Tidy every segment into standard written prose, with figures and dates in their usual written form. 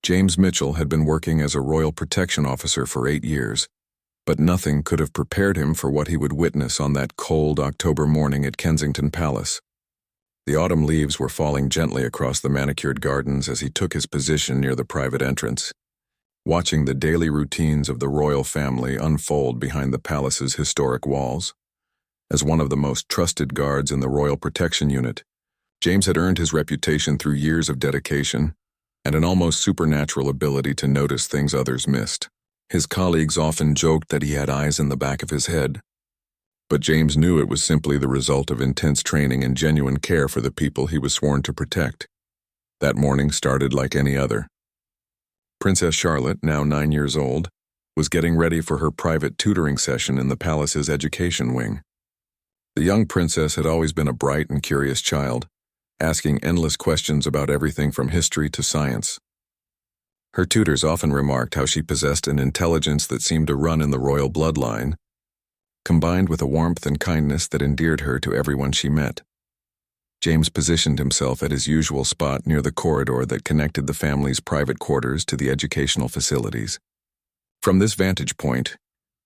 James Mitchell had been working as a royal protection officer for 8 years, but nothing could have prepared him for what he would witness on that cold October morning at Kensington Palace. The autumn leaves were falling gently across the manicured gardens as he took his position near the private entrance, watching the daily routines of the royal family unfold behind the palace's historic walls. As one of the most trusted guards in the Royal Protection Unit, James had earned his reputation through years of dedication and an almost supernatural ability to notice things others missed. His colleagues often joked that he had eyes in the back of his head, but James knew it was simply the result of intense training and genuine care for the people he was sworn to protect. That morning started like any other. Princess Charlotte, now 9 years old, was getting ready for her private tutoring session in the palace's education wing. The young princess had always been a bright and curious child, asking endless questions about everything from history to science. Her tutors often remarked how she possessed an intelligence that seemed to run in the royal bloodline, combined with a warmth and kindness that endeared her to everyone she met. James positioned himself at his usual spot near the corridor that connected the family's private quarters to the educational facilities. From this vantage point,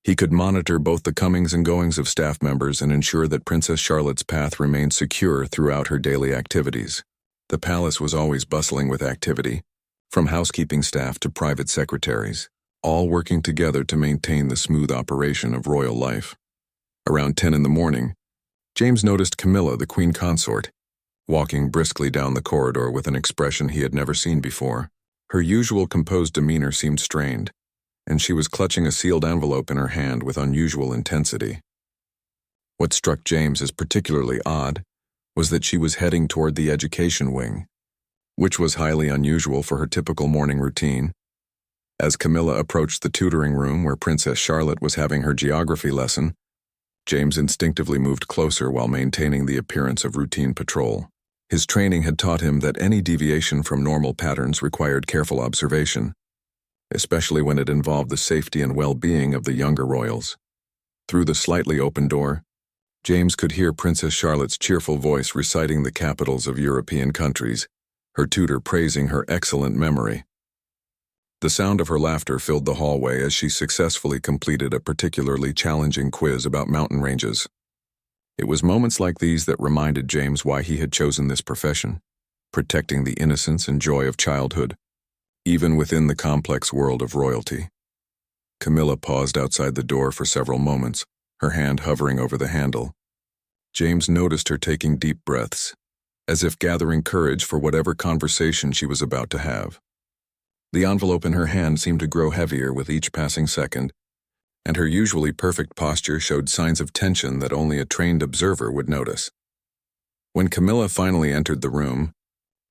he could monitor both the comings and goings of staff members and ensure that Princess Charlotte's path remained secure throughout her daily activities. The palace was always bustling with activity, from housekeeping staff to private secretaries, all working together to maintain the smooth operation of royal life. Around 10 in the morning, James noticed Camilla, the queen consort, walking briskly down the corridor with an expression he had never seen before. Her usual composed demeanor seemed strained, and she was clutching a sealed envelope in her hand with unusual intensity. What struck James as particularly odd was that she was heading toward the education wing, which was highly unusual for her typical morning routine. As Camilla approached the tutoring room where Princess Charlotte was having her geography lesson, James instinctively moved closer while maintaining the appearance of routine patrol. His training had taught him that any deviation from normal patterns required careful observation, especially when it involved the safety and well-being of the younger royals. Through the slightly open door, James could hear Princess Charlotte's cheerful voice reciting the capitals of European countries, her tutor praising her excellent memory. The sound of her laughter filled the hallway as she successfully completed a particularly challenging quiz about mountain ranges. It was moments like these that reminded James why he had chosen this profession, protecting the innocence and joy of childhood, even within the complex world of royalty. Camilla paused outside the door for several moments, her hand hovering over the handle. James noticed her taking deep breaths, as if gathering courage for whatever conversation she was about to have. The envelope in her hand seemed to grow heavier with each passing second, and her usually perfect posture showed signs of tension that only a trained observer would notice. When Camilla finally entered the room,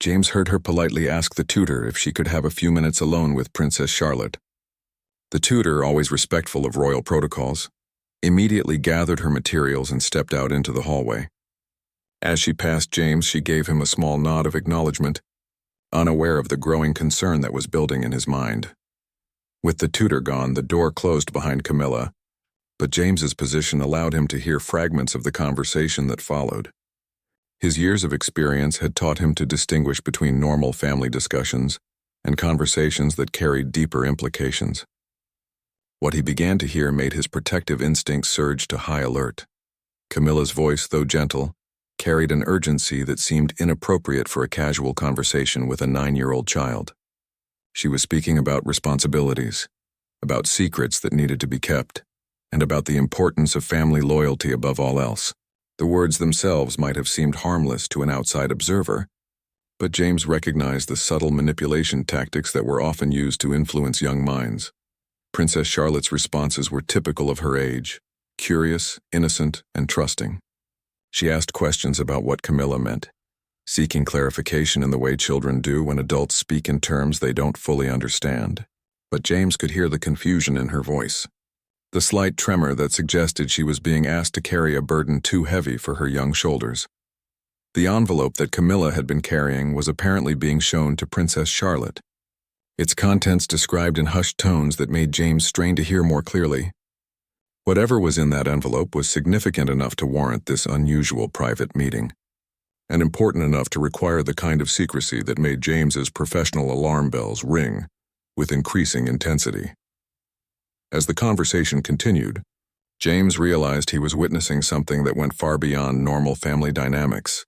James heard her politely ask the tutor if she could have a few minutes alone with Princess Charlotte. The tutor, always respectful of royal protocols, immediately gathered her materials and stepped out into the hallway. As she passed James, she gave him a small nod of acknowledgement, unaware of the growing concern that was building in his mind. With the tutor gone, the door closed behind Camilla, but James's position allowed him to hear fragments of the conversation that followed. His years of experience had taught him to distinguish between normal family discussions and conversations that carried deeper implications. What he began to hear made his protective instincts surge to high alert. Camilla's voice, though gentle, carried an urgency that seemed inappropriate for a casual conversation with a 9-year-old child. She was speaking about responsibilities, about secrets that needed to be kept, and about the importance of family loyalty above all else. The words themselves might have seemed harmless to an outside observer, but James recognized the subtle manipulation tactics that were often used to influence young minds. Princess Charlotte's responses were typical of her age, curious, innocent, and trusting. She asked questions about what Camilla meant, seeking clarification in the way children do when adults speak in terms they don't fully understand. But James could hear the confusion in her voice, the slight tremor that suggested she was being asked to carry a burden too heavy for her young shoulders. The envelope that Camilla had been carrying was apparently being shown to Princess Charlotte, its contents described in hushed tones that made James strain to hear more clearly. Whatever was in that envelope was significant enough to warrant this unusual private meeting, and important enough to require the kind of secrecy that made James's professional alarm bells ring with increasing intensity. As the conversation continued, James realized he was witnessing something that went far beyond normal family dynamics.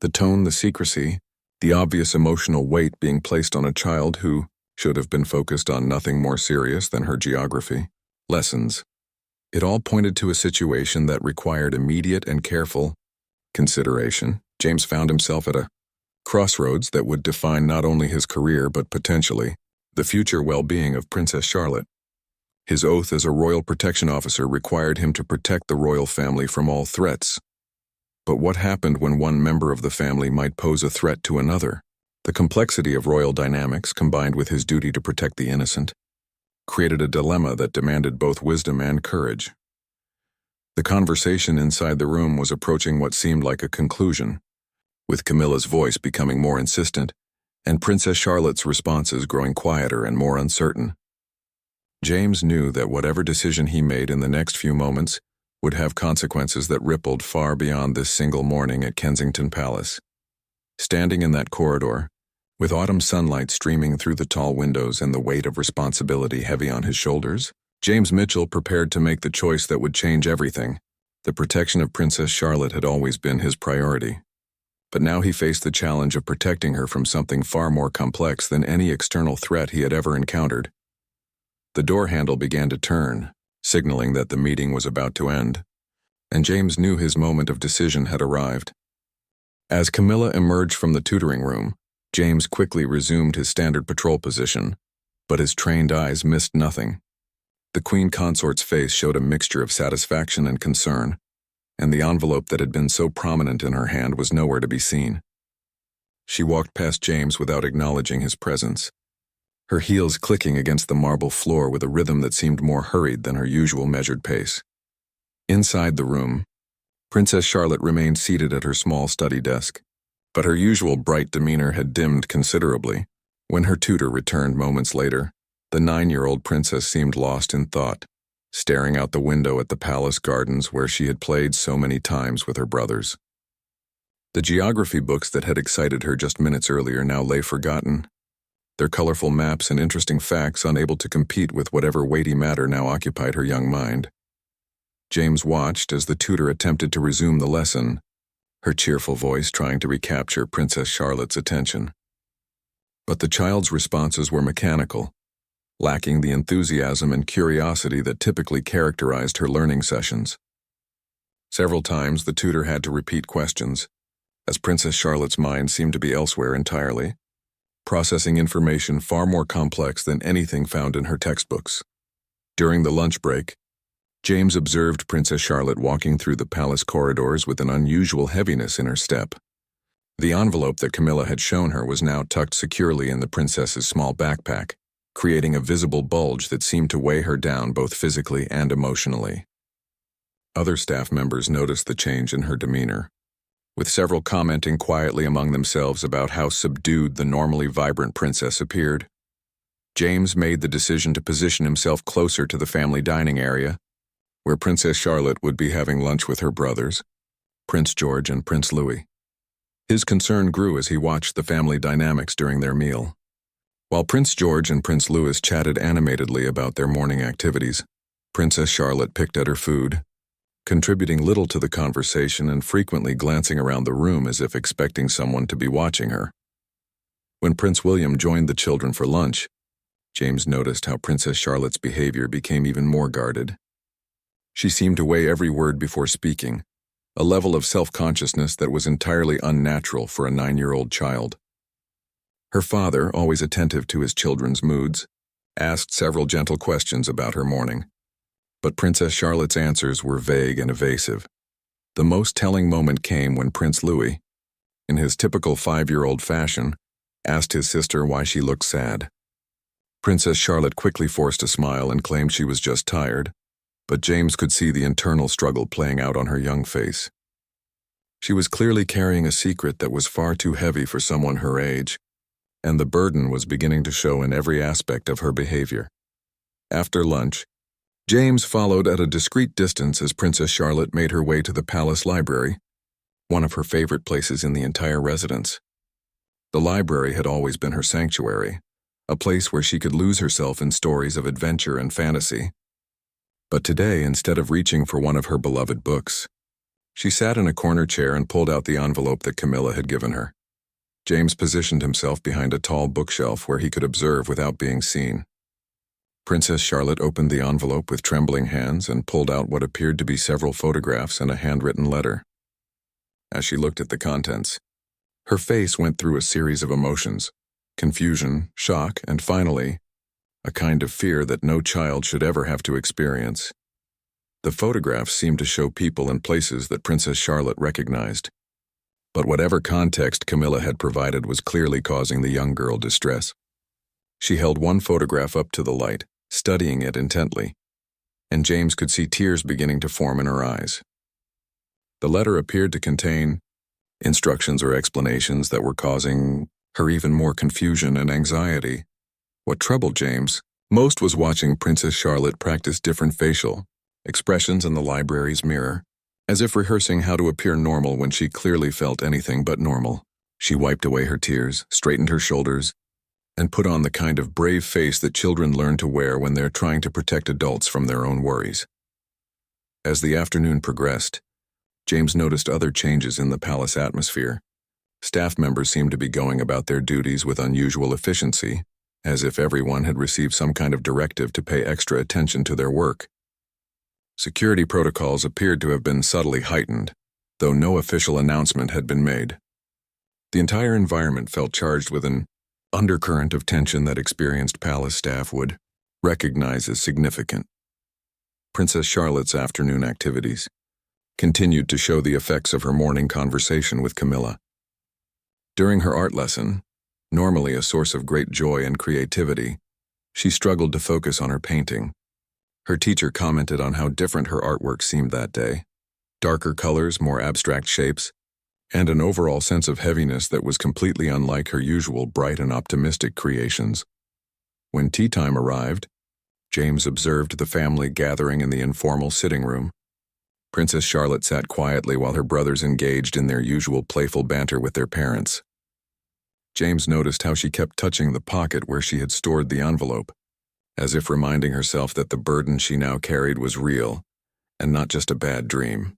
The tone, the secrecy, the obvious emotional weight being placed on a child who should have been focused on nothing more serious than her geography lessons. It all pointed to a situation that required immediate and careful consideration. James found himself at a crossroads that would define not only his career but potentially the future well-being of Princess Charlotte. His oath as a royal protection officer required him to protect the royal family from all threats. But what happened when one member of the family might pose a threat to another? The complexity of royal dynamics, combined with his duty to protect the innocent, created a dilemma that demanded both wisdom and courage. The conversation inside the room was approaching what seemed like a conclusion, with Camilla's voice becoming more insistent and Princess Charlotte's responses growing quieter and more uncertain. James knew that whatever decision he made in the next few moments would have consequences that rippled far beyond this single morning at Kensington Palace. Standing in that corridor, with autumn sunlight streaming through the tall windows and the weight of responsibility heavy on his shoulders, James Mitchell prepared to make the choice that would change everything. The protection of Princess Charlotte had always been his priority. But now he faced the challenge of protecting her from something far more complex than any external threat he had ever encountered. The door handle began to turn, signaling that the meeting was about to end, and James knew his moment of decision had arrived. As Camilla emerged from the tutoring room, James quickly resumed his standard patrol position, but his trained eyes missed nothing. The Queen Consort's face showed a mixture of satisfaction and concern, and the envelope that had been so prominent in her hand was nowhere to be seen. She walked past James without acknowledging his presence, her heels clicking against the marble floor with a rhythm that seemed more hurried than her usual measured pace. Inside the room, Princess Charlotte remained seated at her small study desk, but her usual bright demeanor had dimmed considerably. When her tutor returned moments later, the 9-year-old princess seemed lost in thought, staring out the window at the palace gardens where she had played so many times with her brothers. The geography books that had excited her just minutes earlier now lay forgotten, their colorful maps and interesting facts unable to compete with whatever weighty matter now occupied her young mind. James watched as the tutor attempted to resume the lesson, her cheerful voice trying to recapture Princess Charlotte's attention. But the child's responses were mechanical, lacking the enthusiasm and curiosity that typically characterized her learning sessions. Several times the tutor had to repeat questions, as Princess Charlotte's mind seemed to be elsewhere entirely, processing information far more complex than anything found in her textbooks. During the lunch break, James observed Princess Charlotte walking through the palace corridors with an unusual heaviness in her step. The envelope that Camilla had shown her was now tucked securely in the princess's small backpack, creating a visible bulge that seemed to weigh her down both physically and emotionally. Other staff members noticed the change in her demeanor, with several commenting quietly among themselves about how subdued the normally vibrant princess appeared. James made the decision to position himself closer to the family dining area, where Princess Charlotte would be having lunch with her brothers, Prince George and Prince Louis. His concern grew as he watched the family dynamics during their meal. While Prince George and Prince Louis chatted animatedly about their morning activities, Princess Charlotte picked at her food, contributing little to the conversation and frequently glancing around the room as if expecting someone to be watching her. When Prince William joined the children for lunch, James noticed how Princess Charlotte's behavior became even more guarded. She seemed to weigh every word before speaking, a level of self-consciousness that was entirely unnatural for a 9-year-old child. Her father, always attentive to his children's moods, asked several gentle questions about her morning, but Princess Charlotte's answers were vague and evasive. The most telling moment came when Prince Louis, in his typical 5-year-old fashion, asked his sister why she looked sad. Princess Charlotte quickly forced a smile and claimed she was just tired, but James could see the internal struggle playing out on her young face. She was clearly carrying a secret that was far too heavy for someone her age, and the burden was beginning to show in every aspect of her behavior. After lunch, James followed at a discreet distance as Princess Charlotte made her way to the palace library, one of her favorite places in the entire residence. The library had always been her sanctuary, a place where she could lose herself in stories of adventure and fantasy. But today, instead of reaching for one of her beloved books, she sat in a corner chair and pulled out the envelope that Camilla had given her. James positioned himself behind a tall bookshelf where he could observe without being seen. Princess Charlotte opened the envelope with trembling hands and pulled out what appeared to be several photographs and a handwritten letter. As she looked at the contents, her face went through a series of emotions: confusion, shock, and finally, a kind of fear that no child should ever have to experience. The photographs seemed to show people and places that Princess Charlotte recognized. But whatever context Camilla had provided was clearly causing the young girl distress. She held one photograph up to the light, studying it intently, and James could see tears beginning to form in her eyes. The letter appeared to contain instructions or explanations that were causing her even more confusion and anxiety. What troubled James most was watching Princess Charlotte practice different facial expressions in the library's mirror, as if rehearsing how to appear normal when she clearly felt anything but normal. She wiped away her tears, straightened her shoulders, and put on the kind of brave face that children learn to wear when they're trying to protect adults from their own worries. As the afternoon progressed, James noticed other changes in the palace atmosphere. Staff members seemed to be going about their duties with unusual efficiency, as if everyone had received some kind of directive to pay extra attention to their work. Security protocols appeared to have been subtly heightened, though no official announcement had been made. The entire environment felt charged with an undercurrent of tension that experienced palace staff would recognize as significant. Princess Charlotte's afternoon activities continued to show the effects of her morning conversation with Camilla. During her art lesson, normally a source of great joy and creativity, she struggled to focus on her painting. Her teacher commented on how different her artwork seemed that day: darker colors, more abstract shapes, and an overall sense of heaviness that was completely unlike her usual bright and optimistic creations. When tea time arrived, James observed the family gathering in the informal sitting room. Princess Charlotte sat quietly while her brothers engaged in their usual playful banter with their parents. James noticed how she kept touching the pocket where she had stored the envelope, as if reminding herself that the burden she now carried was real, and not just a bad dream.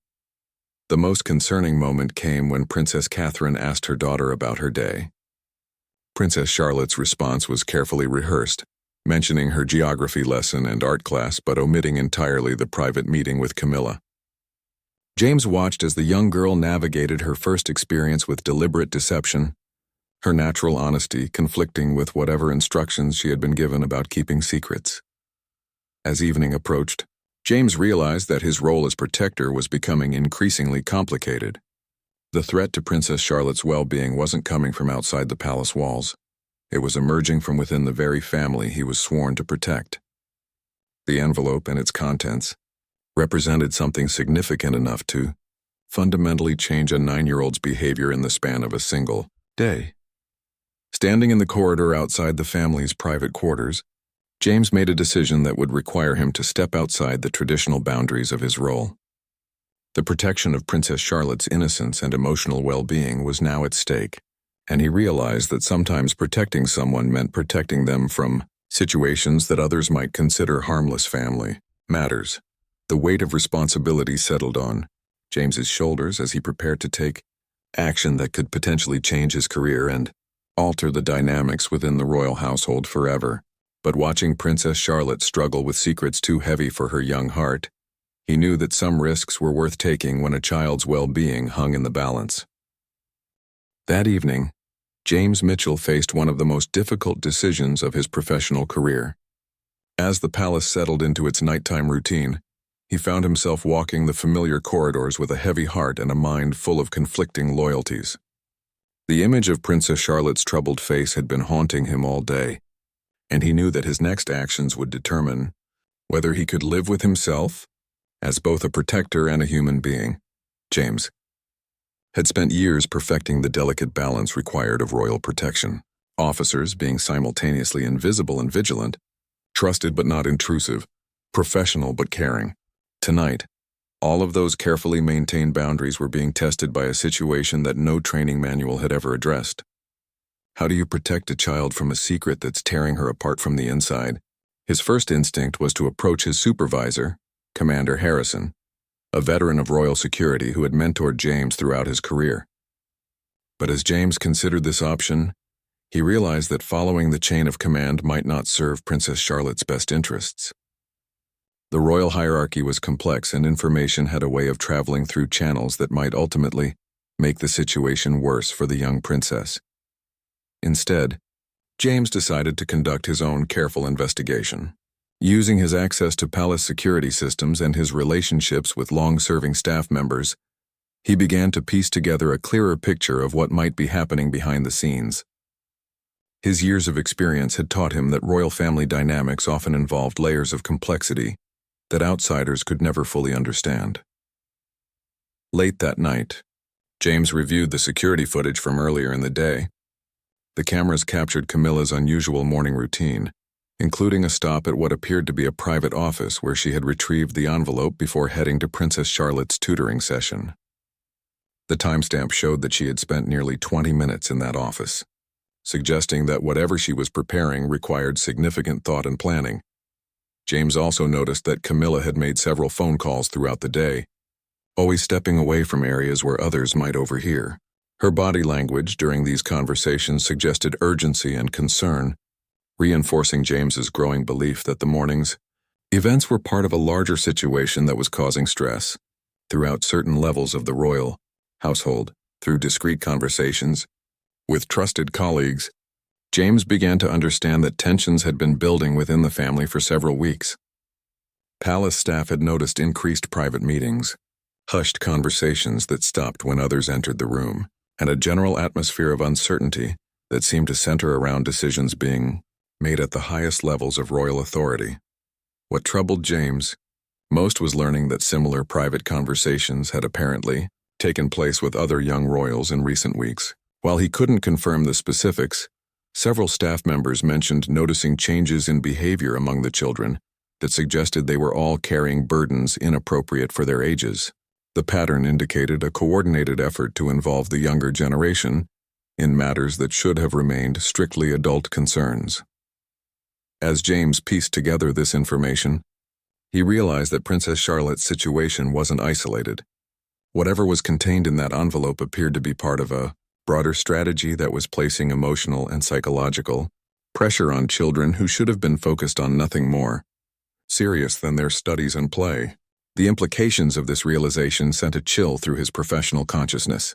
The most concerning moment came when Princess Catherine asked her daughter about her day. Princess Charlotte's response was carefully rehearsed, mentioning her geography lesson and art class but omitting entirely the private meeting with Camilla. James watched as the young girl navigated her first experience with deliberate deception, her natural honesty conflicting with whatever instructions she had been given about keeping secrets. As evening approached, James realized that his role as protector was becoming increasingly complicated. The threat to Princess Charlotte's well-being wasn't coming from outside the palace walls. It was emerging from within the very family he was sworn to protect. The envelope and its contents represented something significant enough to fundamentally change a 9-year-old's behavior in the span of a single day. Standing in the corridor outside the family's private quarters, James made a decision that would require him to step outside the traditional boundaries of his role. The protection of Princess Charlotte's innocence and emotional well-being was now at stake, and he realized that sometimes protecting someone meant protecting them from situations that others might consider harmless family matters. The weight of responsibility settled on James's shoulders as he prepared to take action that could potentially change his career and alter the dynamics within the royal household forever. But watching Princess Charlotte struggle with secrets too heavy for her young heart, he knew that some risks were worth taking when a child's well-being hung in the balance. That evening, James Mitchell faced one of the most difficult decisions of his professional career. As the palace settled into its nighttime routine, he found himself walking the familiar corridors with a heavy heart and a mind full of conflicting loyalties. The image of Princess Charlotte's troubled face had been haunting him all day, and he knew that his next actions would determine whether he could live with himself as both a protector and a human being. James had spent years perfecting the delicate balance required of royal protection, officers being simultaneously invisible and vigilant, trusted but not intrusive, professional but caring. Tonight, all of those carefully maintained boundaries were being tested by a situation that no training manual had ever addressed. How do you protect a child from a secret that's tearing her apart from the inside? His first instinct was to approach his supervisor, Commander Harrison, a veteran of royal security who had mentored James throughout his career. But as James considered this option, he realized that following the chain of command might not serve Princess Charlotte's best interests. The royal hierarchy was complex, and information had a way of traveling through channels that might ultimately make the situation worse for the young princess. Instead, James decided to conduct his own careful investigation. Using his access to palace security systems and his relationships with long-serving staff members, he began to piece together a clearer picture of what might be happening behind the scenes. His years of experience had taught him that royal family dynamics often involved layers of complexity that outsiders could never fully understand. Late that night, James reviewed the security footage from earlier in the day. The cameras captured Camilla's unusual morning routine, including a stop at what appeared to be a private office where she had retrieved the envelope before heading to Princess Charlotte's tutoring session. The timestamp showed that she had spent nearly 20 minutes in that office, suggesting that whatever she was preparing required significant thought and planning. James also noticed that Camilla had made several phone calls throughout the day, always stepping away from areas where others might overhear. Her body language during these conversations suggested urgency and concern, reinforcing James's growing belief that the morning's events were part of a larger situation that was causing stress throughout certain levels of the royal household. Through discreet conversations with trusted colleagues, James began to understand that tensions had been building within the family for several weeks. Palace staff had noticed increased private meetings, hushed conversations that stopped when others entered the room, and a general atmosphere of uncertainty that seemed to center around decisions being made at the highest levels of royal authority. What troubled James most was learning that similar private conversations had apparently taken place with other young royals in recent weeks. While he couldn't confirm the specifics, several staff members mentioned noticing changes in behavior among the children that suggested they were all carrying burdens inappropriate for their ages. The pattern indicated a coordinated effort to involve the younger generation in matters that should have remained strictly adult concerns. As James pieced together this information, he realized that Princess Charlotte's situation wasn't isolated. Whatever was contained in that envelope appeared to be part of a broader strategy that was placing emotional and psychological pressure on children who should have been focused on nothing more serious than their studies and play. The implications of this realization sent a chill through his professional consciousness.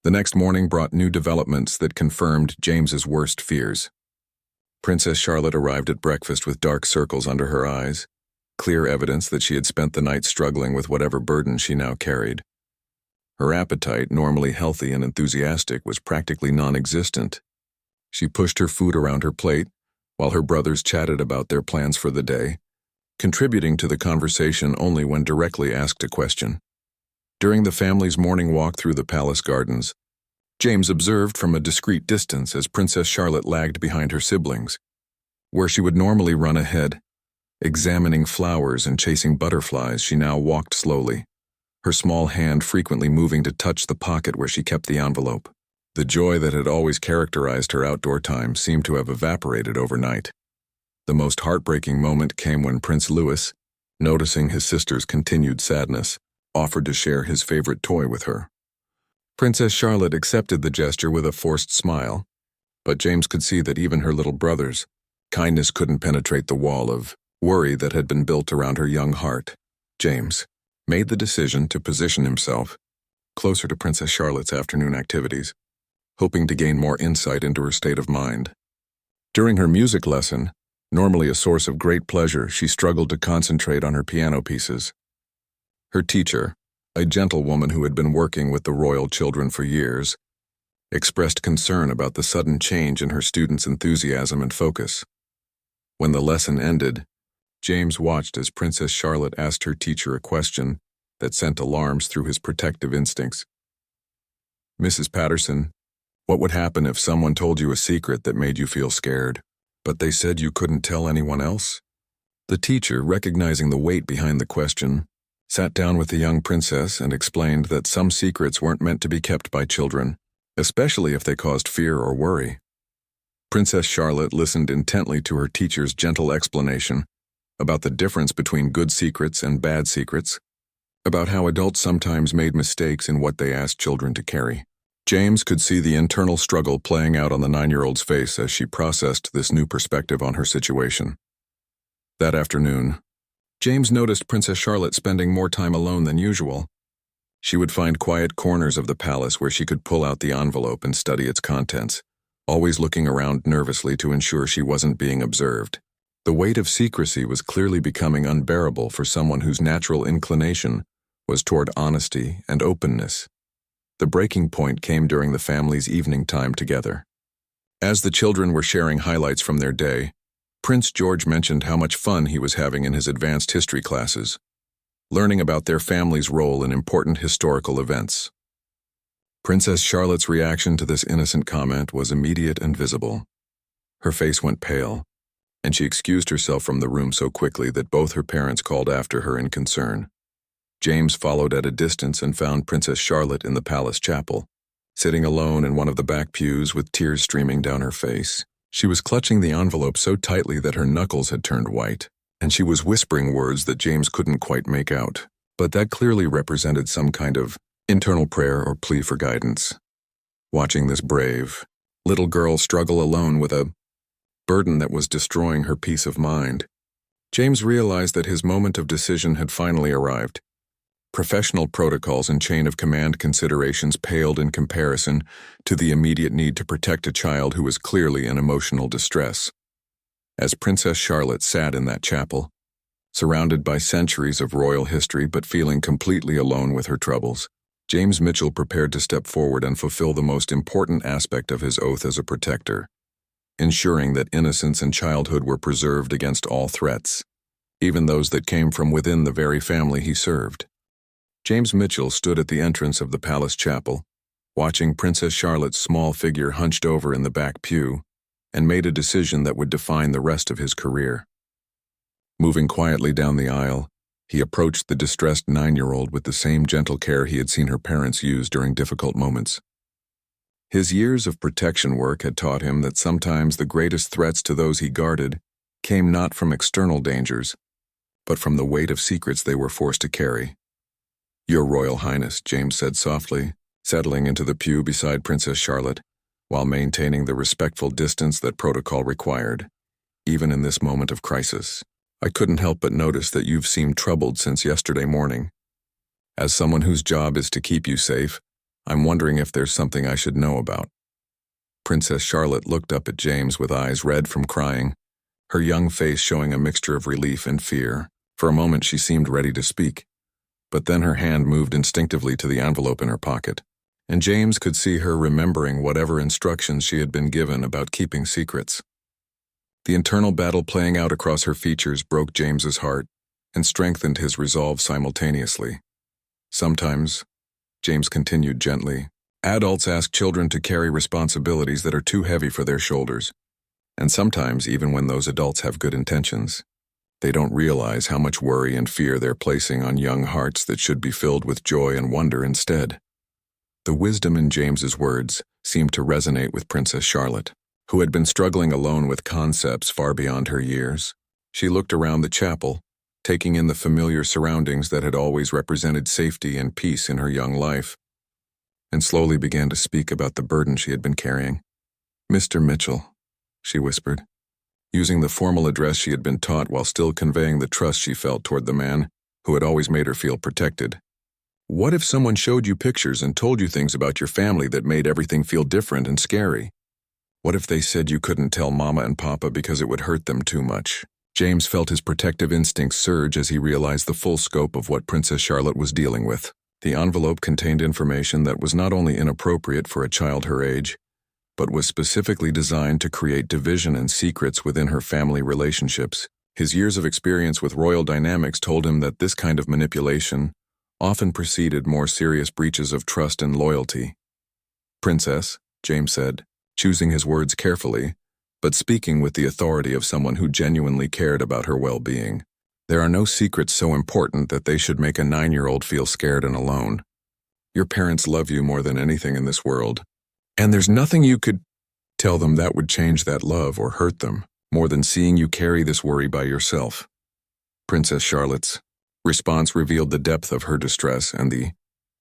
The next morning brought new developments that confirmed James's worst fears. Princess Charlotte arrived at breakfast with dark circles under her eyes, clear evidence that she had spent the night struggling with whatever burden she now carried. Her appetite, normally healthy and enthusiastic, was practically non-existent. She pushed her food around her plate, while her brothers chatted about their plans for the day, contributing to the conversation only when directly asked a question. During the family's morning walk through the palace gardens, James observed from a discreet distance as Princess Charlotte lagged behind her siblings. Where she would normally run ahead, examining flowers and chasing butterflies, she now walked slowly, her small hand frequently moving to touch the pocket where she kept the envelope. The joy that had always characterized her outdoor time seemed to have evaporated overnight. The most heartbreaking moment came when Prince Louis, noticing his sister's continued sadness, offered to share his favorite toy with her. Princess Charlotte accepted the gesture with a forced smile, but James could see that even her little brother's kindness couldn't penetrate the wall of worry that had been built around her young heart. James made the decision to position himself closer to Princess Charlotte's afternoon activities, hoping to gain more insight into her state of mind. During her music lesson, normally a source of great pleasure, she struggled to concentrate on her piano pieces. Her teacher, a gentlewoman who had been working with the royal children for years, expressed concern about the sudden change in her students' enthusiasm and focus. When the lesson ended, James watched as Princess Charlotte asked her teacher a question that sent alarms through his protective instincts. "Mrs. Patterson, what would happen if someone told you a secret that made you feel scared, but they said you couldn't tell anyone else?" The teacher, recognizing the weight behind the question, sat down with the young princess and explained that some secrets weren't meant to be kept by children, especially if they caused fear or worry. Princess Charlotte listened intently to her teacher's gentle explanation about the difference between good secrets and bad secrets, about how adults sometimes made mistakes in what they asked children to carry. James could see the internal struggle playing out on the 9-year-old's face as she processed this new perspective on her situation. That afternoon, James noticed Princess Charlotte spending more time alone than usual. She would find quiet corners of the palace where she could pull out the envelope and study its contents, always looking around nervously to ensure she wasn't being observed. The weight of secrecy was clearly becoming unbearable for someone whose natural inclination was toward honesty and openness. The breaking point came during the family's evening time together. As the children were sharing highlights from their day, Prince George mentioned how much fun he was having in his advanced history classes, learning about their family's role in important historical events. Princess Charlotte's reaction to this innocent comment was immediate and visible. Her face went pale, and she excused herself from the room so quickly that both her parents called after her in concern. James followed at a distance and found Princess Charlotte in the palace chapel, sitting alone in one of the back pews with tears streaming down her face. She was clutching the envelope so tightly that her knuckles had turned white, and she was whispering words that James couldn't quite make out, but that clearly represented some kind of internal prayer or plea for guidance. Watching this brave, little girl struggle alone with a burden that was destroying her peace of mind, James realized that his moment of decision had finally arrived. Professional protocols and chain of command considerations paled in comparison to the immediate need to protect a child who was clearly in emotional distress. As Princess Charlotte sat in that chapel, surrounded by centuries of royal history but feeling completely alone with her troubles, James Mitchell prepared to step forward and fulfill the most important aspect of his oath as a protector, ensuring that innocence and childhood were preserved against all threats, even those that came from within the very family he served. James Mitchell stood at the entrance of the palace chapel, watching Princess Charlotte's small figure hunched over in the back pew, and made a decision that would define the rest of his career. Moving quietly down the aisle, he approached the distressed 9-year-old with the same gentle care he had seen her parents use during difficult moments. His years of protection work had taught him that sometimes the greatest threats to those he guarded came not from external dangers, but from the weight of secrets they were forced to carry. "Your Royal Highness," James said softly, settling into the pew beside Princess Charlotte, while maintaining the respectful distance that protocol required. "Even in this moment of crisis, I couldn't help but notice that you've seemed troubled since yesterday morning. As someone whose job is to keep you safe, I'm wondering if there's something I should know about." Princess Charlotte looked up at James with eyes red from crying, her young face showing a mixture of relief and fear. For a moment she seemed ready to speak, but then her hand moved instinctively to the envelope in her pocket, and James could see her remembering whatever instructions she had been given about keeping secrets. The internal battle playing out across her features broke James's heart and strengthened his resolve simultaneously. "Sometimes," James continued gently, "adults ask children to carry responsibilities that are too heavy for their shoulders, and sometimes, even when those adults have good intentions, they don't realize how much worry and fear they're placing on young hearts that should be filled with joy and wonder instead." The wisdom in James's words seemed to resonate with Princess Charlotte, who had been struggling alone with concepts far beyond her years. She looked around the chapel, taking in the familiar surroundings that had always represented safety and peace in her young life, and slowly began to speak about the burden she had been carrying. "Mr. Mitchell," she whispered, using the formal address she had been taught while still conveying the trust she felt toward the man who had always made her feel protected. "What if someone showed you pictures and told you things about your family that made everything feel different and scary? What if they said you couldn't tell Mama and Papa because it would hurt them too much?" James felt his protective instincts surge as he realized the full scope of what Princess Charlotte was dealing with. The envelope contained information that was not only inappropriate for a child her age, but was specifically designed to create division and secrets within her family relationships. His years of experience with royal dynamics told him that this kind of manipulation often preceded more serious breaches of trust and loyalty. "Princess," James said, choosing his words carefully, but speaking with the authority of someone who genuinely cared about her well-being, "there are no secrets so important that they should make a 9-year-old feel scared and alone. Your parents love you more than anything in this world, and there's nothing you could Tell them that would change that love or hurt them, more than seeing you carry this worry by yourself. Princess Charlotte's response revealed the depth of her distress and the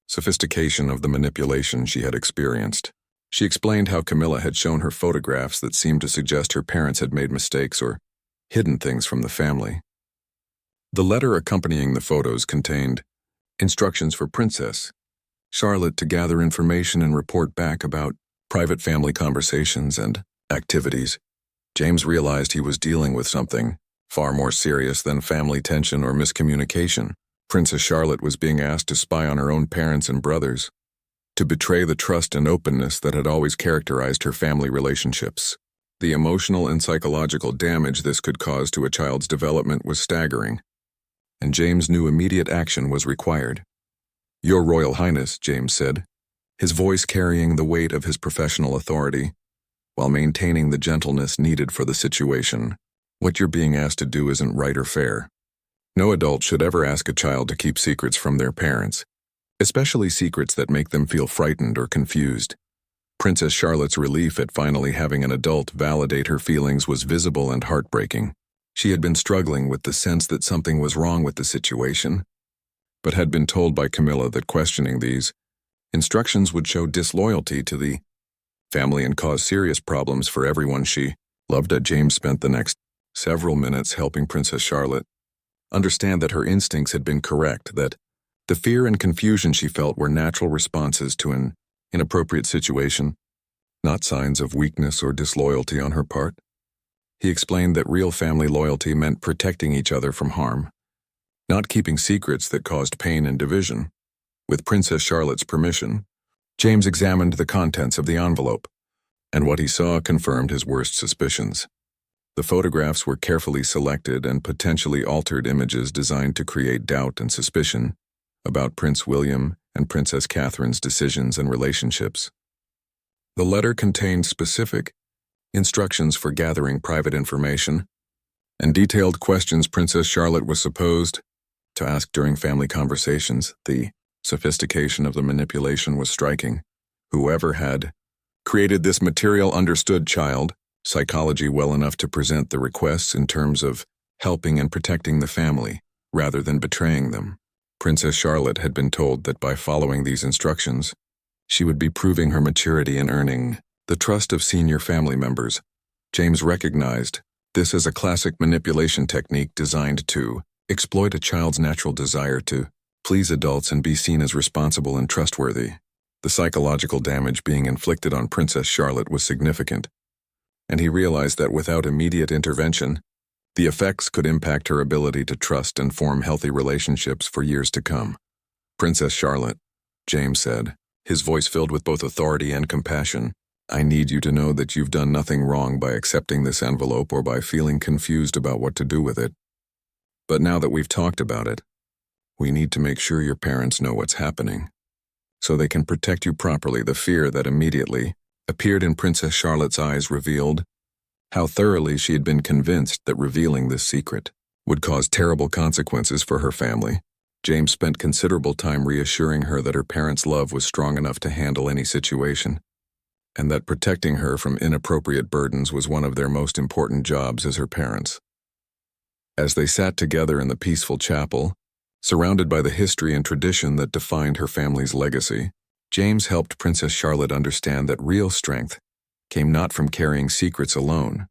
sophistication of the manipulation she had experienced. She explained how Camilla had shown her photographs that seemed to suggest her parents had made mistakes or hidden things from the family. The letter accompanying the photos contained instructions for Princess Charlotte to gather information and report back about private family conversations and activities. James realized he was dealing with something far more serious than family tension or miscommunication. Princess Charlotte was being asked to spy on her own parents and brothers, to betray the trust and openness that had always characterized her family relationships. The emotional and psychological damage this could cause to a child's development was staggering, and James knew immediate action was required. "Your Royal Highness," James said, his voice carrying the weight of his professional authority, while maintaining the gentleness needed for the situation. "What you're being asked to do isn't right or fair. No adult should ever ask a child to keep secrets from their parents, especially secrets that make them feel frightened or confused." Princess Charlotte's relief at finally having an adult validate her feelings was visible and heartbreaking. She had been struggling with the sense that something was wrong with the situation, but had been told by Camilla that questioning these instructions would show disloyalty to the family and cause serious problems for everyone she loved. James spent the next several minutes helping Princess Charlotte understand that her instincts had been correct, that the fear and confusion she felt were natural responses to an inappropriate situation, not signs of weakness or disloyalty on her part. He explained that real family loyalty meant protecting each other from harm, not keeping secrets that caused pain and division. With Princess Charlotte's permission, James examined the contents of the envelope, and what he saw confirmed his worst suspicions. The photographs were carefully selected and potentially altered images designed to create doubt and suspicion about Prince William and Princess Catherine's decisions and relationships. The letter contained specific instructions for gathering private information and detailed questions Princess Charlotte was supposed to ask during family conversations. The sophistication of the manipulation was striking. Whoever had created this material understood child psychology well enough to present the requests in terms of helping and protecting the family, rather than betraying them. Princess Charlotte had been told that by following these instructions, she would be proving her maturity and earning the trust of senior family members. James recognized this as a classic manipulation technique designed to exploit a child's natural desire to please adults and be seen as responsible and trustworthy. The psychological damage being inflicted on Princess Charlotte was significant, and he realized that without immediate intervention, the effects could impact her ability to trust and form healthy relationships for years to come. "Princess Charlotte," James said, his voice filled with both authority and compassion, "I need you to know that you've done nothing wrong by accepting this envelope or by feeling confused about what to do with it. But now that we've talked about it, we need to make sure your parents know what's happening, so they can protect you properly." The fear that immediately appeared in Princess Charlotte's eyes revealed how thoroughly she had been convinced that revealing this secret would cause terrible consequences for her family. James spent considerable time reassuring her that her parents' love was strong enough to handle any situation, and that protecting her from inappropriate burdens was one of their most important jobs as her parents. As they sat together in the peaceful chapel, surrounded by the history and tradition that defined her family's legacy, James helped Princess Charlotte understand that real strength came not from carrying secrets alone,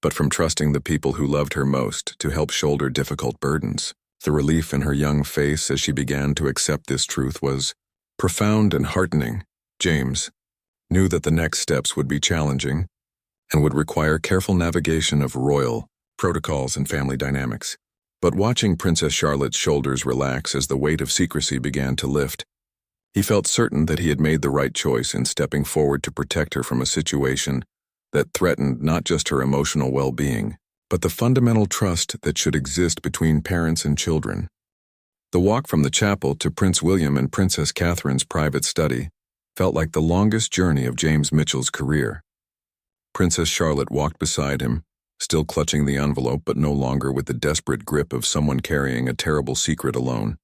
but from trusting the people who loved her most to help shoulder difficult burdens. The relief in her young face as she began to accept this truth was profound and heartening. James knew that the next steps would be challenging and would require careful navigation of royal protocols and family dynamics. But watching Princess Charlotte's shoulders relax as the weight of secrecy began to lift, he felt certain that he had made the right choice in stepping forward to protect her from a situation that threatened not just her emotional well-being, but the fundamental trust that should exist between parents and children. The walk from the chapel to Prince William and Princess Catherine's private study felt like the longest journey of James Mitchell's career. Princess Charlotte walked beside him, still clutching the envelope but no longer with the desperate grip of someone carrying a terrible secret alone.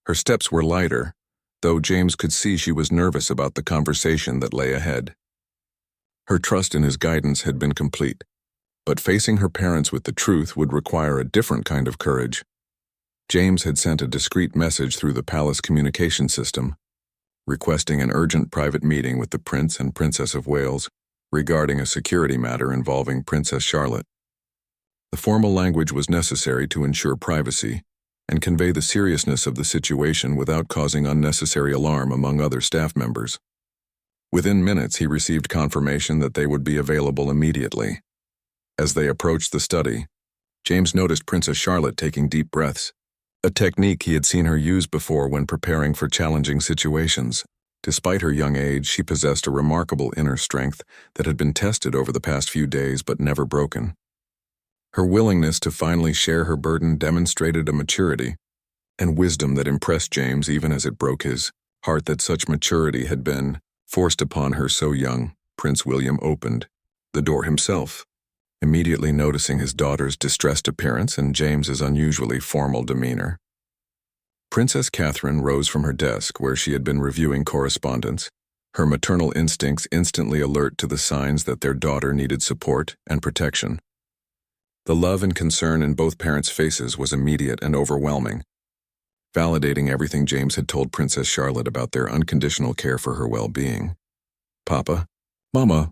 Her steps were lighter, though James could see she was nervous about the conversation that lay ahead. Her trust in his guidance had been complete, but facing her parents with the truth would require a different kind of courage. James had sent a discreet message through the palace communication system, requesting an urgent private meeting with the Prince and Princess of Wales regarding a security matter involving Princess Charlotte. The formal language was necessary to ensure privacy and convey the seriousness of the situation without causing unnecessary alarm among other staff members. Within minutes, he received confirmation that they would be available immediately. As they approached the study, James noticed Princess Charlotte taking deep breaths, a technique he had seen her use before when preparing for challenging situations. Despite her young age, she possessed a remarkable inner strength that had been tested over the past few days but never broken. Her willingness to finally share her burden demonstrated a maturity and wisdom that impressed James even as it broke his heart that such maturity had been forced upon her so young. Prince William opened the door himself, immediately noticing his daughter's distressed appearance and James's unusually formal demeanor. Princess Catherine rose from her desk where she had been reviewing correspondence, her maternal instincts instantly alert to the signs that their daughter needed support and protection. The love and concern in both parents' faces was immediate and overwhelming, validating everything James had told Princess Charlotte about their unconditional care for her well-being. "Papa, Mama,"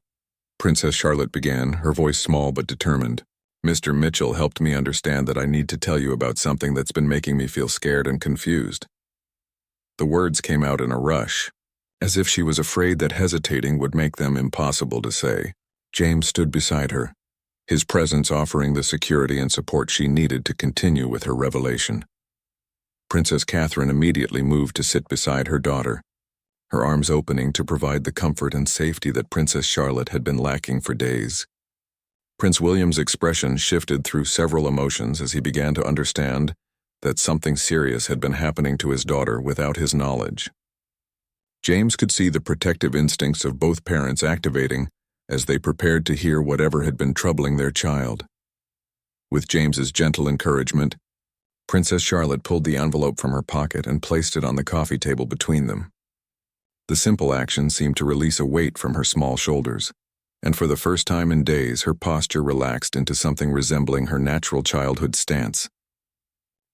Princess Charlotte began, her voice small but determined. "Mr. Mitchell helped me understand that I need to tell you about something that's been making me feel scared and confused." The words came out in a rush, as if she was afraid that hesitating would make them impossible to say. James stood beside her, his presence offering the security and support she needed to continue with her revelation. Princess Catherine immediately moved to sit beside her daughter, her arms opening to provide the comfort and safety that Princess Charlotte had been lacking for days. Prince William's expression shifted through several emotions as he began to understand that something serious had been happening to his daughter without his knowledge. James could see the protective instincts of both parents activating as they prepared to hear whatever had been troubling their child. With James's gentle encouragement, Princess Charlotte pulled the envelope from her pocket and placed it on the coffee table between them. The simple action seemed to release a weight from her small shoulders, and for the first time in days her posture relaxed into something resembling her natural childhood stance.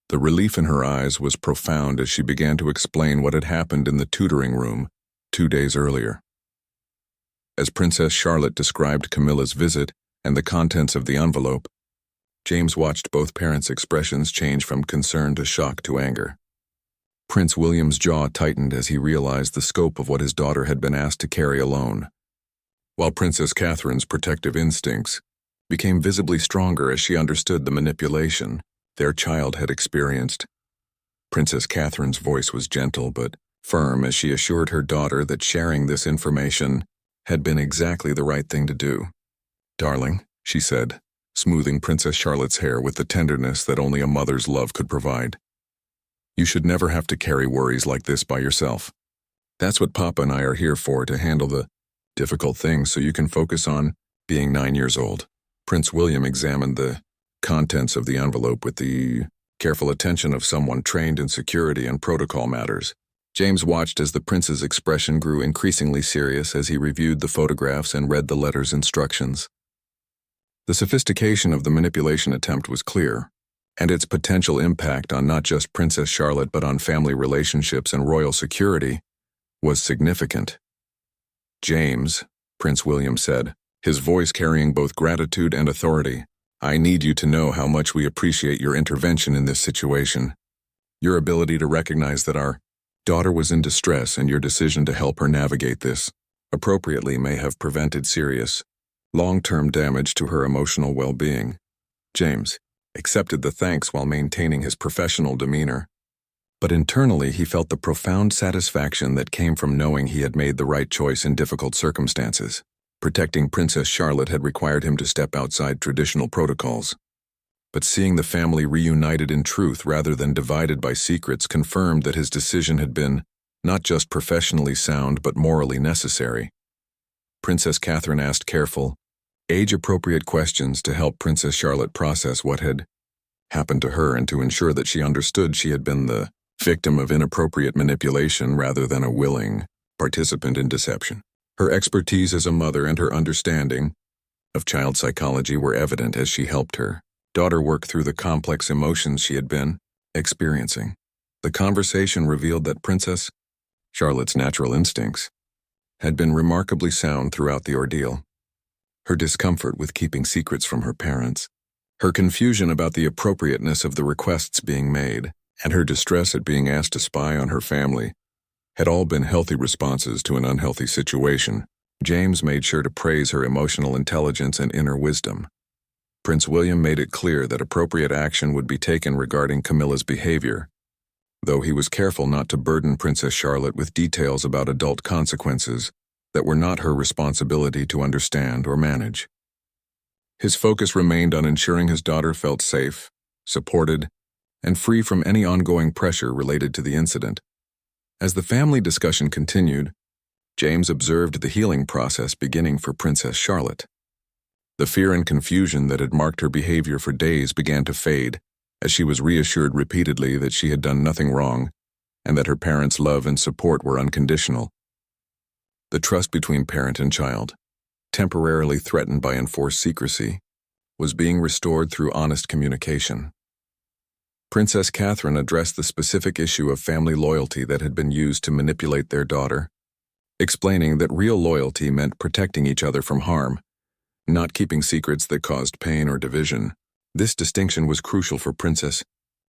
The relief in her eyes was profound as she began to explain what had happened in the tutoring room 2 days earlier. As Princess Charlotte described Camilla's visit and the contents of the envelope, James watched both parents' expressions change from concern to shock to anger. Prince William's jaw tightened as he realized the scope of what his daughter had been asked to carry alone, while Princess Catherine's protective instincts became visibly stronger as she understood the manipulation their child had experienced. Princess Catherine's voice was gentle but firm as she assured her daughter that sharing this information had been exactly the right thing to do. "Darling," she said, smoothing Princess Charlotte's hair with the tenderness that only a mother's love could provide. "You should never have to carry worries like this by yourself. That's what Papa and I are here for, to handle the difficult things so you can focus on being 9 years old." Prince William examined the contents of the envelope with the careful attention of someone trained in security and protocol matters. James watched as the prince's expression grew increasingly serious as he reviewed the photographs and read the letter's instructions. The sophistication of the manipulation attempt was clear, and its potential impact on not just Princess Charlotte but on family relationships and royal security was significant. "James," Prince William said, his voice carrying both gratitude and authority, "I need you to know how much we appreciate your intervention in this situation. Your ability to recognize that our daughter was in distress and your decision to help her navigate this appropriately may have prevented serious, long-term damage to her emotional well-being." James accepted the thanks while maintaining his professional demeanor, but internally he felt the profound satisfaction that came from knowing he had made the right choice in difficult circumstances. Protecting Princess Charlotte had required him to step outside traditional protocols, but seeing the family reunited in truth rather than divided by secrets confirmed that his decision had been not just professionally sound but morally necessary. Princess Catherine asked careful, age-appropriate questions to help Princess Charlotte process what had happened to her and to ensure that she understood she had been the victim of inappropriate manipulation rather than a willing participant in deception. Her expertise as a mother and her understanding of child psychology were evident as she helped her daughter work through the complex emotions she had been experiencing. The conversation revealed that Princess Charlotte's natural instincts had been remarkably sound throughout the ordeal. Her discomfort with keeping secrets from her parents, her confusion about the appropriateness of the requests being made, and her distress at being asked to spy on her family had all been healthy responses to an unhealthy situation. James made sure to praise her emotional intelligence and inner wisdom. Prince William made it clear that appropriate action would be taken regarding Camilla's behavior, though he was careful not to burden Princess Charlotte with details about adult consequences that were not her responsibility to understand or manage. His focus remained on ensuring his daughter felt safe, supported, and free from any ongoing pressure related to the incident. As the family discussion continued, James observed the healing process beginning for Princess Charlotte. The fear and confusion that had marked her behavior for days began to fade as she was reassured repeatedly that she had done nothing wrong and that her parents' love and support were unconditional. The trust between parent and child, temporarily threatened by enforced secrecy, was being restored through honest communication. Princess Catherine addressed the specific issue of family loyalty that had been used to manipulate their daughter, explaining that real loyalty meant protecting each other from harm, not keeping secrets that caused pain or division. This distinction was crucial for Princess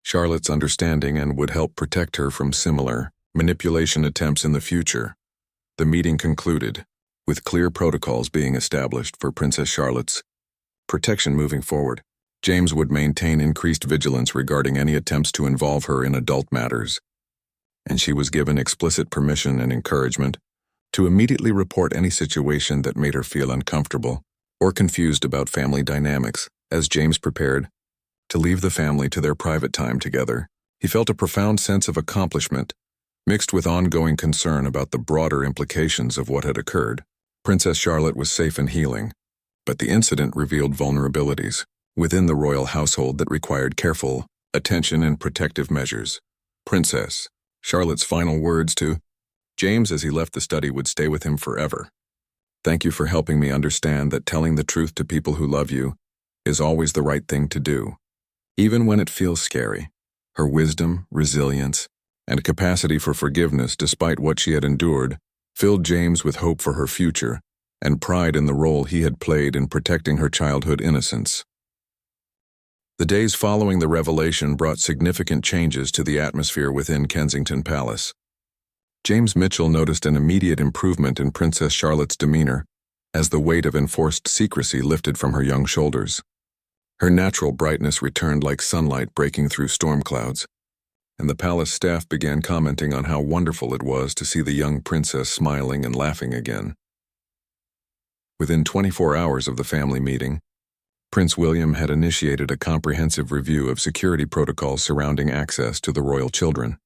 Charlotte's understanding and would help protect her from similar manipulation attempts in the future. The meeting concluded, with clear protocols being established for Princess Charlotte's protection moving forward. James would maintain increased vigilance regarding any attempts to involve her in adult matters, and she was given explicit permission and encouragement to immediately report any situation that made her feel uncomfortable or confused about family dynamics. As James prepared to leave the family to their private time together, he felt a profound sense of accomplishment, mixed with ongoing concern about the broader implications of what had occurred. Princess Charlotte was safe and healing, but the incident revealed vulnerabilities within the royal household that required careful attention and protective measures. Princess Charlotte's final words to James as he left the study would stay with him forever. "Thank you for helping me understand that telling the truth to people who love you is always the right thing to do, even when it feels scary." Her wisdom, resilience, and capacity for forgiveness despite what she had endured filled James with hope for her future and pride in the role he had played in protecting her childhood innocence. The days following the revelation brought significant changes to the atmosphere within Kensington Palace. James Mitchell noticed an immediate improvement in Princess Charlotte's demeanor as the weight of enforced secrecy lifted from her young shoulders. Her natural brightness returned like sunlight breaking through storm clouds, and the palace staff began commenting on how wonderful it was to see the young princess smiling and laughing again. Within 24 hours of the family meeting, Prince William had initiated a comprehensive review of security protocols surrounding access to the royal children.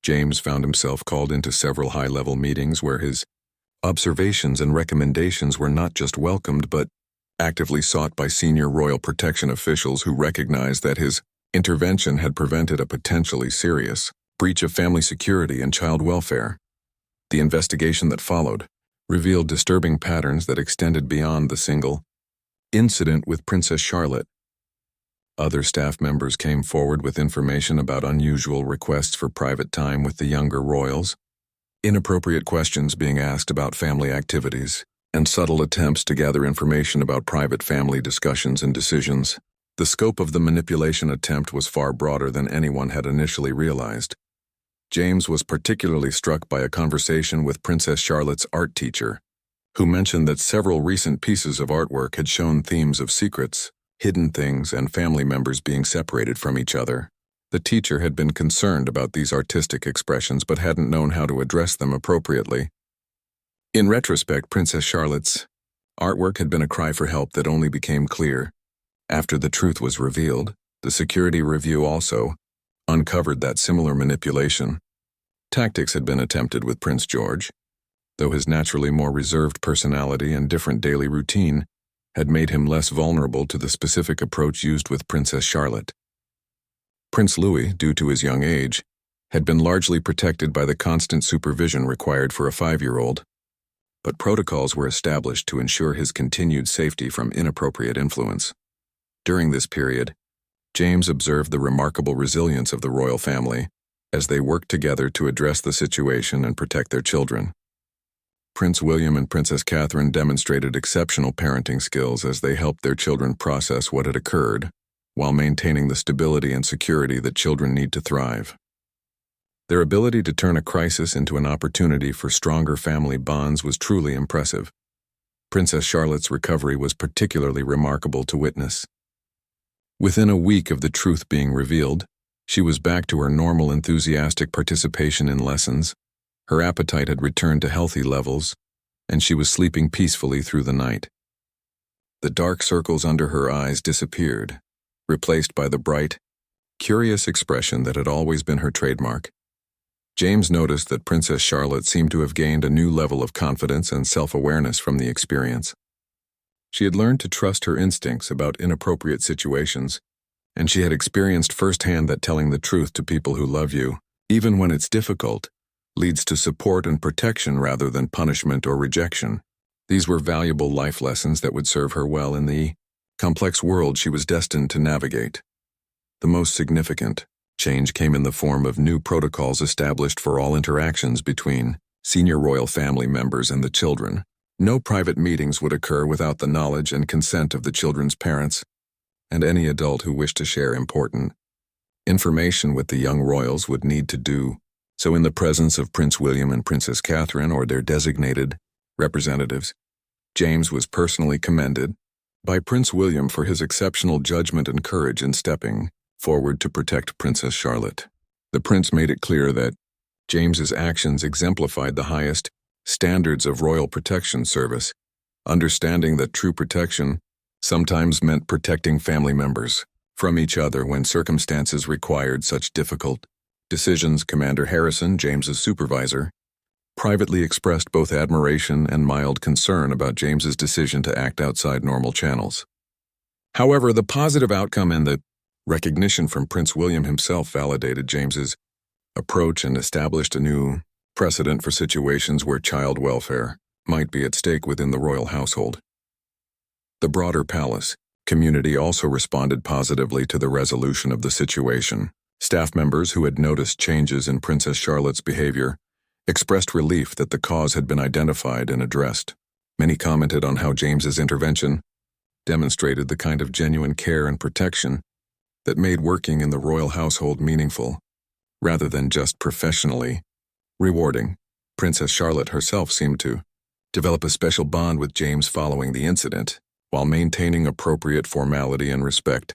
James found himself called into several high-level meetings where his observations and recommendations were not just welcomed but actively sought by senior royal protection officials who recognized that his intervention had prevented a potentially serious breach of family security and child welfare. The investigation that followed revealed disturbing patterns that extended beyond the single incident with Princess Charlotte. Other staff members came forward with information about unusual requests for private time with the younger royals, inappropriate questions being asked about family activities, and subtle attempts to gather information about private family discussions and decisions. The scope of the manipulation attempt was far broader than anyone had initially realized. James was particularly struck by a conversation with Princess Charlotte's art teacher, who mentioned that several recent pieces of artwork had shown themes of secrets, hidden things, and family members being separated from each other. The teacher had been concerned about these artistic expressions but hadn't known how to address them appropriately. In retrospect, Princess Charlotte's artwork had been a cry for help that only became clear after the truth was revealed. The security review also uncovered that similar manipulation tactics had been attempted with Prince George, though his naturally more reserved personality and different daily routine had made him less vulnerable to the specific approach used with Princess Charlotte. Prince Louis, due to his young age, had been largely protected by the constant supervision required for a 5-year-old. but protocols were established to ensure his continued safety from inappropriate influence. During this period, James observed the remarkable resilience of the royal family as they worked together to address the situation and protect their children. Prince William and Princess Catherine demonstrated exceptional parenting skills as they helped their children process what had occurred, while maintaining the stability and security that children need to thrive. Their ability to turn a crisis into an opportunity for stronger family bonds was truly impressive. Princess Charlotte's recovery was particularly remarkable to witness. Within a week of the truth being revealed, she was back to her normal enthusiastic participation in lessons. Her appetite had returned to healthy levels, and she was sleeping peacefully through the night. The dark circles under her eyes disappeared, replaced by the bright, curious expression that had always been her trademark. James noticed that Princess Charlotte seemed to have gained a new level of confidence and self-awareness from the experience. She had learned to trust her instincts about inappropriate situations, and she had experienced firsthand that telling the truth to people who love you, even when it's difficult, leads to support and protection rather than punishment or rejection. These were valuable life lessons that would serve her well in the complex world she was destined to navigate. The most significant change came in the form of new protocols established for all interactions between senior royal family members and the children. No private meetings would occur without the knowledge and consent of the children's parents and any adult who wished to share important information with the young royals would need to do so in the presence of Prince William and Princess Catherine or their designated representatives. James was personally commended by Prince William for his exceptional judgment and courage in stepping forward to protect Princess Charlotte. The prince made it clear that James's actions exemplified the highest standards of royal protection service, understanding that true protection sometimes meant protecting family members from each other when circumstances required such difficult decisions. Commander Harrison, James's supervisor, privately expressed both admiration and mild concern about James's decision to act outside normal channels. However, the positive outcome and the recognition from Prince William himself validated James's approach and established a new precedent for situations where child welfare might be at stake within the royal household. The broader palace community also responded positively to the resolution of the situation. Staff members who had noticed changes in Princess Charlotte's behavior expressed relief that the cause had been identified and addressed. Many commented on how James's intervention demonstrated the kind of genuine care and protection that made working in the royal household meaningful, rather than just professionally rewarding. Princess Charlotte herself seemed to develop a special bond with James following the incident. While maintaining appropriate formality and respect,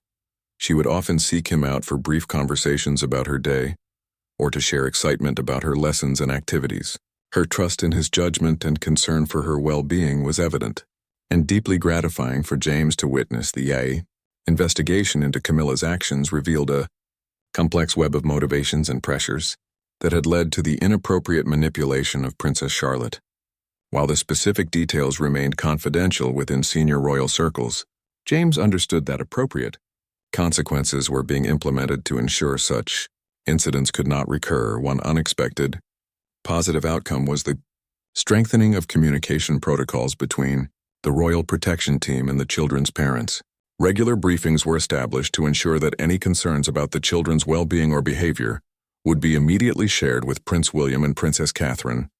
she would often seek him out for brief conversations about her day or to share excitement about her lessons and activities. Her trust in his judgment and concern for her well-being was evident, and deeply gratifying for James to witness. The investigation into Camilla's actions revealed a complex web of motivations and pressures that had led to the inappropriate manipulation of Princess Charlotte. While the specific details remained confidential within senior royal circles, James understood that appropriate consequences were being implemented to ensure such incidents could not recur. One unexpected, positive outcome was the strengthening of communication protocols between the royal protection team and the children's parents. Regular briefings were established to ensure that any concerns about the children's well-being or behavior would be immediately shared with Prince William and Princess Catherine,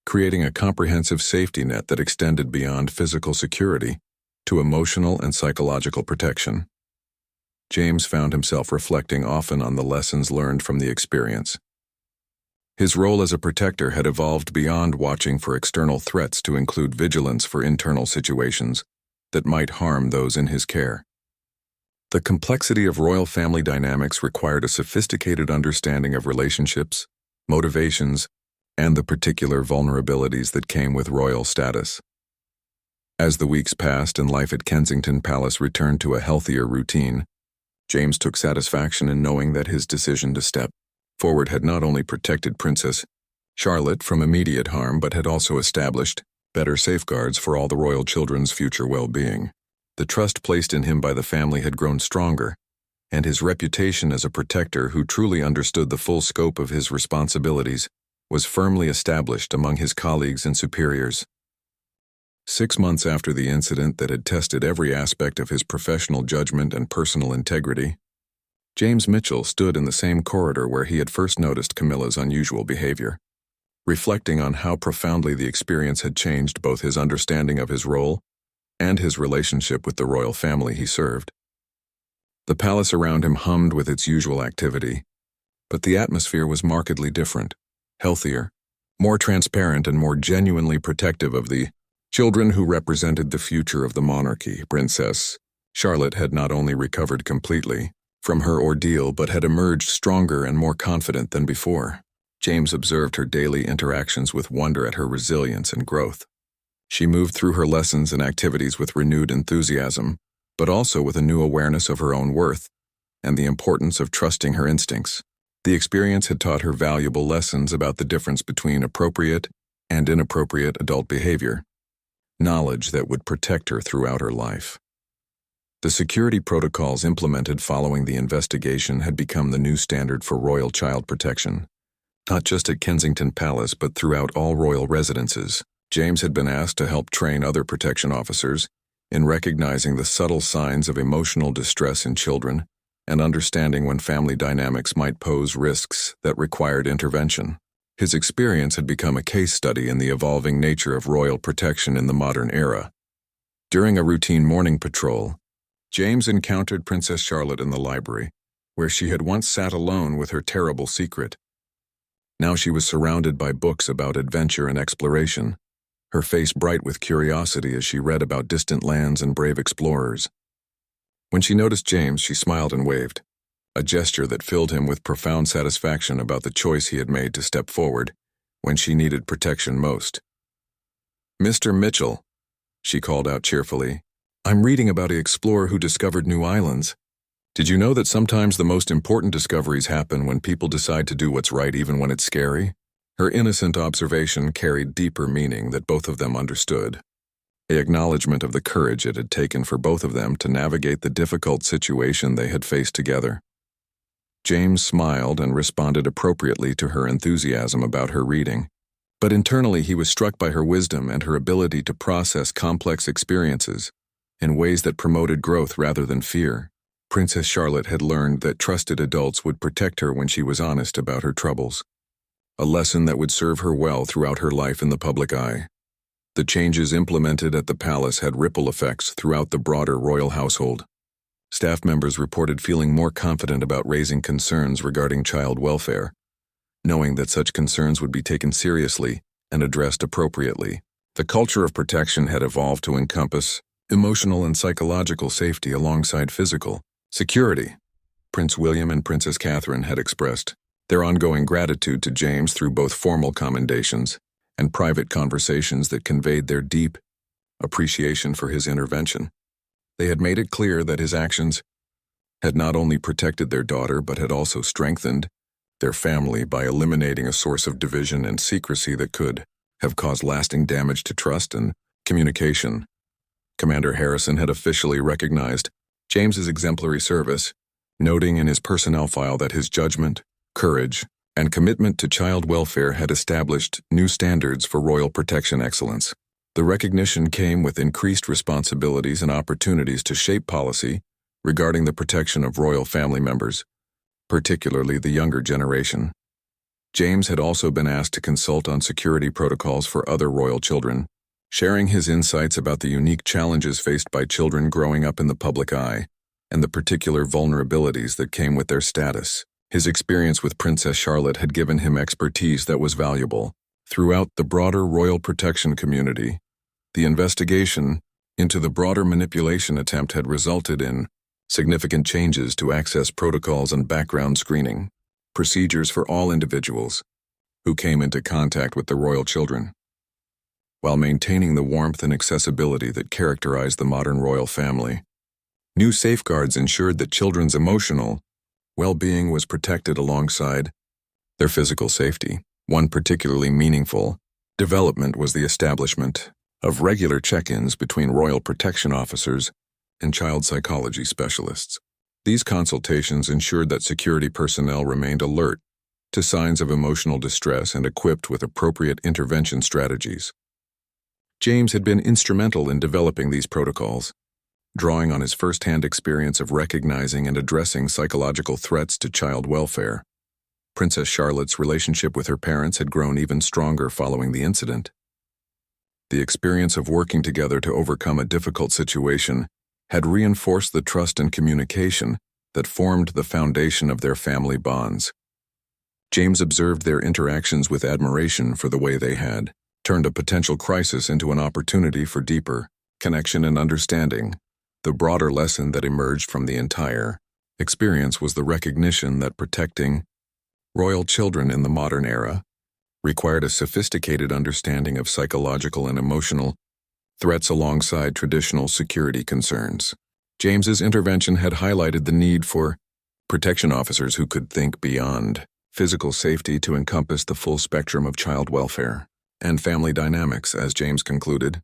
creating a comprehensive safety net that extended beyond physical security to emotional and psychological protection. James found himself reflecting often on the lessons learned from the experience. His role as a protector had evolved beyond watching for external threats to include vigilance for internal situations that might harm those in his care. The complexity of royal family dynamics required a sophisticated understanding of relationships, motivations, and the particular vulnerabilities that came with royal status. As the weeks passed and life at Kensington Palace returned to a healthier routine, James took satisfaction in knowing that his decision to step forward had not only protected Princess Charlotte from immediate harm but had also established better safeguards for all the royal children's future well-being. The trust placed in him by the family had grown stronger, and his reputation as a protector who truly understood the full scope of his responsibilities was firmly established among his colleagues and superiors. 6 months after the incident that had tested every aspect of his professional judgment and personal integrity, James Mitchell stood in the same corridor where he had first noticed Camilla's unusual behavior, reflecting on how profoundly the experience had changed both his understanding of his role and his relationship with the royal family he served. The palace around him hummed with its usual activity, but the atmosphere was markedly different, healthier, more transparent, and more genuinely protective of the children who represented the future of the monarchy. Princess Charlotte had not only recovered completely from her ordeal but had emerged stronger and more confident than before. James observed her daily interactions with wonder at her resilience and growth. She moved through her lessons and activities with renewed enthusiasm, but also with a new awareness of her own worth and the importance of trusting her instincts. The experience had taught her valuable lessons about the difference between appropriate and inappropriate adult behavior, knowledge that would protect her throughout her life. The security protocols implemented following the investigation had become the new standard for royal child protection, not just at Kensington Palace but throughout all royal residences. James had been asked to help train other protection officers in recognizing the subtle signs of emotional distress in children and understanding when family dynamics might pose risks that required intervention. His experience had become a case study in the evolving nature of royal protection in the modern era. During a routine morning patrol, James encountered Princess Charlotte in the library, where she had once sat alone with her terrible secret. Now she was surrounded by books about adventure and exploration, her face bright with curiosity as she read about distant lands and brave explorers. When she noticed James, she smiled and waved, a gesture that filled him with profound satisfaction about the choice he had made to step forward when she needed protection most. "Mr. Mitchell," she called out cheerfully, "I'm reading about an explorer who discovered new islands. Did you know that sometimes the most important discoveries happen when people decide to do what's right even when it's scary?" Her innocent observation carried deeper meaning that both of them understood, an acknowledgement of the courage it had taken for both of them to navigate the difficult situation they had faced together. James smiled and responded appropriately to her enthusiasm about her reading, but internally he was struck by her wisdom and her ability to process complex experiences in ways that promoted growth rather than fear. Princess Charlotte had learned that trusted adults would protect her when she was honest about her troubles, a lesson that would serve her well throughout her life in the public eye. The changes implemented at the palace had ripple effects throughout the broader royal household. Staff members reported feeling more confident about raising concerns regarding child welfare, knowing that such concerns would be taken seriously and addressed appropriately. The culture of protection had evolved to encompass emotional and psychological safety alongside physical security. Prince William and Princess Catherine had expressed their ongoing gratitude to James through both formal commendations and private conversations that conveyed their deep appreciation for his intervention. They had made it clear that his actions had not only protected their daughter but had also strengthened their family by eliminating a source of division and secrecy that could have caused lasting damage to trust and communication. Commander Harrison had officially recognized James's exemplary service, noting in his personnel file that his judgment, courage, and commitment to child welfare had established new standards for royal protection excellence. The recognition came with increased responsibilities and opportunities to shape policy regarding the protection of royal family members, particularly the younger generation. James had also been asked to consult on security protocols for other royal children, sharing his insights about the unique challenges faced by children growing up in the public eye and the particular vulnerabilities that came with their status. His experience with Princess Charlotte had given him expertise that was valuable. Throughout the broader royal protection community, the investigation into the broader manipulation attempt had resulted in significant changes to access protocols and background screening procedures for all individuals who came into contact with the royal children, while maintaining the warmth and accessibility that characterized the modern royal family. New safeguards ensured that children's emotional well-being was protected alongside their physical safety. One particularly meaningful development was the establishment of regular check-ins between royal protection officers and child psychology specialists. These consultations ensured that security personnel remained alert to signs of emotional distress and equipped with appropriate intervention strategies. James had been instrumental in developing these protocols, drawing on his first-hand experience of recognizing and addressing psychological threats to child welfare. Princess Charlotte's relationship with her parents had grown even stronger following the incident. The experience of working together to overcome a difficult situation had reinforced the trust and communication that formed the foundation of their family bonds. James observed their interactions with admiration for the way they had turned a potential crisis into an opportunity for deeper connection and understanding. The broader lesson that emerged from the entire experience was the recognition that protecting royal children in the modern era required a sophisticated understanding of psychological and emotional threats alongside traditional security concerns. James's intervention had highlighted the need for protection officers who could think beyond physical safety to encompass the full spectrum of child welfare and family dynamics. As James concluded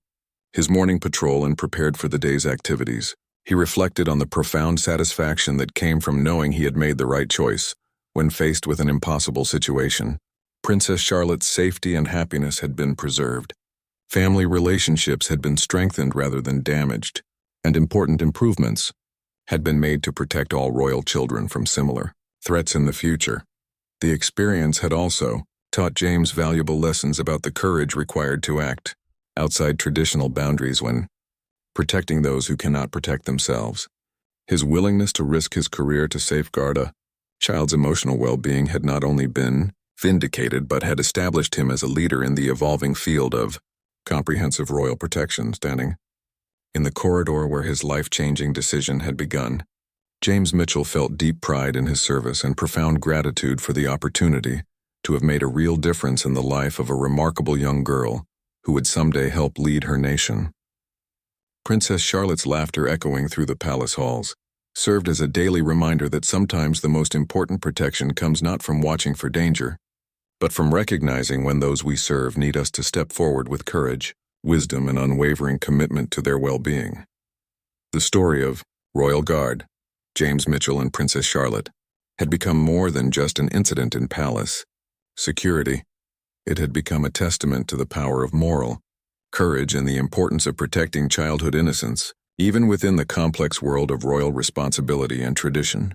his morning patrol and prepared for the day's activities, he reflected on the profound satisfaction that came from knowing he had made the right choice when faced with an impossible situation. Princess Charlotte's safety and happiness had been preserved. Family relationships had been strengthened rather than damaged, and important improvements had been made to protect all royal children from similar threats in the future. The experience had also taught James valuable lessons about the courage required to act outside traditional boundaries when protecting those who cannot protect themselves. His willingness to risk his career to safeguard a child's emotional well-being had not only been vindicated but had established him as a leader in the evolving field of comprehensive royal protection. Standing in the corridor where his life-changing decision had begun, James Mitchell felt deep pride in his service and profound gratitude for the opportunity to have made a real difference in the life of a remarkable young girl who would someday help lead her nation. Princess Charlotte's laughter echoing through the palace halls served as a daily reminder that sometimes the most important protection comes not from watching for danger, but from recognizing when those we serve need us to step forward with courage, wisdom, and unwavering commitment to their well-being. The story of Royal Guard, James Mitchell and Princess Charlotte, had become more than just an incident in palace security. It had become a testament to the power of moral courage and the importance of protecting childhood innocence, even within the complex world of royal responsibility and tradition.